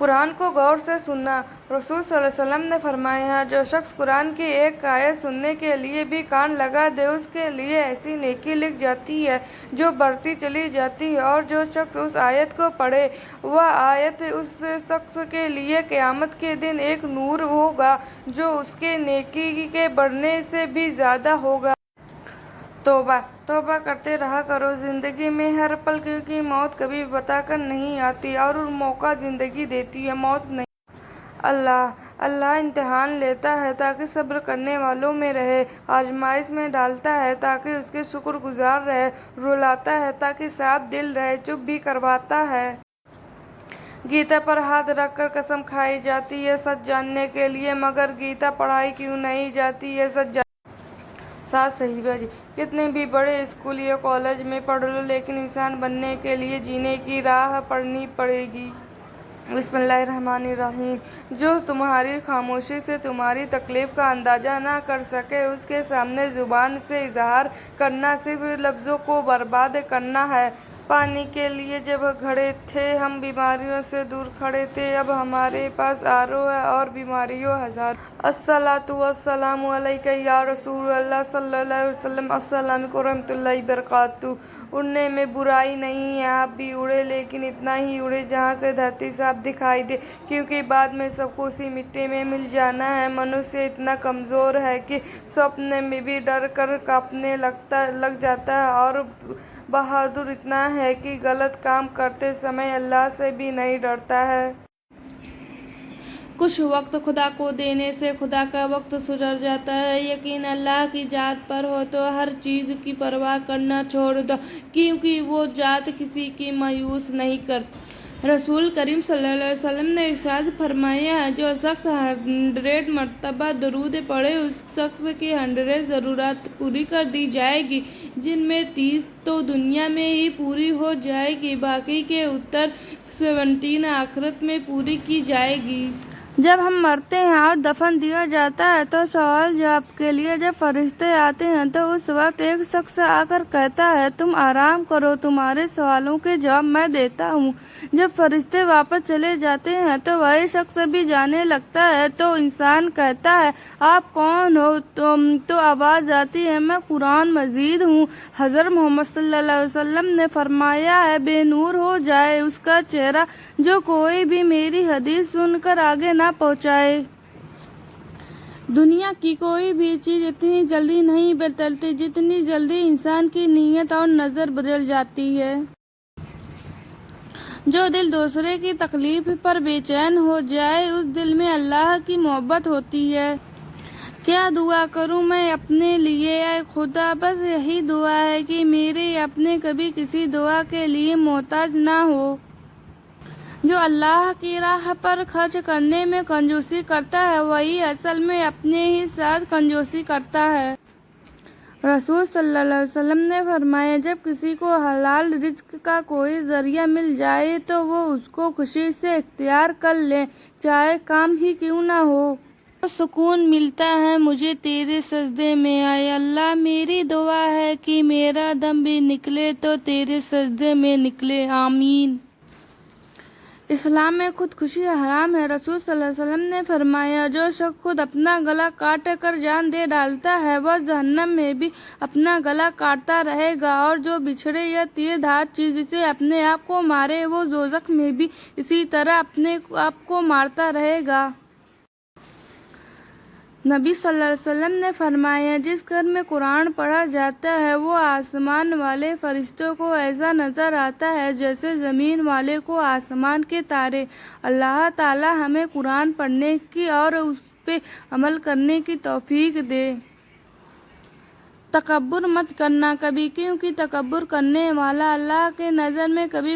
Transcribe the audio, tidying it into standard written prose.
قرآن کو غور سے سننا۔ رسول صلی اللہ علیہ وسلم نے فرمایا، جو شخص قرآن کی ایک آیت سننے کے لیے بھی کان لگا دے اس کے لیے ایسی نیکی لکھ جاتی ہے جو بڑھتی چلی جاتی ہے، اور جو شخص اس آیت کو پڑھے وہ آیت اس شخص کے لیے قیامت کے دن ایک نور ہوگا جو اس کے نیکی کے بڑھنے سے بھی زیادہ ہوگا۔ توبہ توبہ کرتے رہا کرو زندگی میں ہر پل، کیونکہ موت کبھی بتا کر نہیں آتی اور موقع زندگی دیتی ہے، موت نہیں۔ اللہ امتحان لیتا ہے تاکہ صبر کرنے والوں میں رہے، آزمائش میں ڈالتا ہے تاکہ اس کے شکر گزار رہے، رلاتا ہے تاکہ صاف دل رہے، چپ بھی کرواتا ہے۔ گیتا پر ہاتھ رکھ کر قسم کھائی جاتی ہے سچ جاننے کے لیے، مگر گیتا پڑھائی کیوں نہیں جاتی ہے سچ جاننے؟ ساتھ صحیح جی، کتنے بھی بڑے اسکول یا کالج میں پڑھ لو لیکن انسان بننے کے لیے جینے کی راہ پڑھنی پڑے گی۔ بسم اللہ الرحمن الرحیم۔ جو تمہاری خاموشی سے تمہاری تکلیف کا اندازہ نہ کر سکے اس کے سامنے زبان سے اظہار کرنا صرف لفظوں کو برباد کرنا ہے۔ پانی کے لیے جب کھڑے تھے ہم بیماریوں سے دور کھڑے تھے، اب ہمارے پاس آرو ہے اور بیماریوں ہزار۔ الصلاۃ والسلام علیک یا رسول اللہ صلی اللہ علیہ وسلم۔ السلام علیکم ورحمۃ اللہ وبرکاتہ۔ اڑنے میں برائی نہیں ہے، آپ بھی اڑے لیکن اتنا ہی اڑے جہاں سے دھرتی صاف دکھائی دے، کیونکہ بعد میں سب کو اسی مٹی میں مل جانا ہے۔ منوشیہ اتنا کمزور ہے کہ سپنے میں بھی ڈر کر کانپنے لگ جاتا ہے، اور بہادر اتنا ہے کہ غلط کام کرتے سمے اللہ سے بھی نہیں ڈرتا ہے۔ کچھ وقت خدا کو دینے سے خدا کا وقت سدھر جاتا ہے۔ یقین اللہ کی ذات پر ہو تو ہر چیز کی پرواہ کرنا چھوڑ دو، کیونکہ وہ ذات کسی کی مایوس نہیں کرتی۔ رسول کریم صلی اللہ علیہ وسلم نے ارشاد فرمایا ہے، جو شخص 100 مرتبہ درود پڑھے اس شخص کی 100 ضرورت پوری کر دی جائے گی، جن میں 30 تو دنیا میں ہی پوری ہو جائے گی، باقی کے اتر 17 آخرت میں پوری کی جائے گی۔ جب ہم مرتے ہیں اور دفن دیا جاتا ہے تو سوال جواب کے لیے جب فرشتے آتے ہیں تو اس وقت ایک شخص آ کر کہتا ہے، تم آرام کرو، تمہارے سوالوں کے جواب میں دیتا ہوں۔ جب فرشتے واپس چلے جاتے ہیں تو وہی شخص بھی جانے لگتا ہے تو انسان کہتا ہے، آپ کون ہو؟ تو آواز آتی ہے، میں قرآن مجید ہوں۔ حضرت محمد صلی اللہ علیہ وسلم نے فرمایا ہے، بے نور ہو جائے اس کا چہرہ جو کوئی بھی میری حدیث سن کر آگے نہ پہنچائے۔ دنیا کی کوئی بھی چیز اتنی جلدی نہیں بدلتی جتنی جلدی انسان کی نیت اور نظر بدل جاتی ہے۔ جو دل دوسرے کی تکلیف پر بے چین ہو جائے اس دل میں اللہ کی محبت ہوتی ہے۔ کیا دعا کروں میں اپنے لیے؟ اے خدا، بس یہی دعا ہے کہ میرے اپنے کبھی کسی دعا کے لیے محتاج نہ ہو۔ جو اللہ کی راہ پر خرچ کرنے میں کنجوسی کرتا ہے وہی اصل میں اپنے ہی ساتھ کنجوسی کرتا ہے۔ رسول صلی اللہ علیہ وسلم نے فرمایا، جب کسی کو حلال رزق کا کوئی ذریعہ مل جائے تو وہ اس کو خوشی سے اختیار کر لے، چاہے کام ہی کیوں نہ ہو۔ تو سکون ملتا ہے مجھے تیرے سجدے میں۔ اے اللہ، میری دعا ہے کہ میرا دم بھی نکلے تو تیرے سجدے میں نکلے، آمین۔ اسلام میں خودکشی حرام ہے۔ رسول صلی اللہ علیہ وسلم نے فرمایا، جو شخص خود اپنا گلا کاٹ کر جان دے ڈالتا ہے وہ جہنم میں بھی اپنا گلا کاٹتا رہے گا، اور جو بچھڑے یا تیر دھار چیز سے اپنے آپ کو مارے وہ دوزخ میں بھی اسی طرح اپنے آپ کو مارتا رہے گا۔ نبی صلی اللہ علیہ وسلم نے فرمایا، جس گھر میں قرآن پڑھا جاتا ہے وہ آسمان والے فرشتوں کو ایسا نظر آتا ہے جیسے زمین والے کو آسمان کے تارے۔ اللہ تعالی ہمیں قرآن پڑھنے کی اور اس پہ عمل کرنے کی توفیق دے۔ تکبر مت کرنا کبھی، کیونکہ تکبر کرنے والا اللہ کی نظر میں کبھی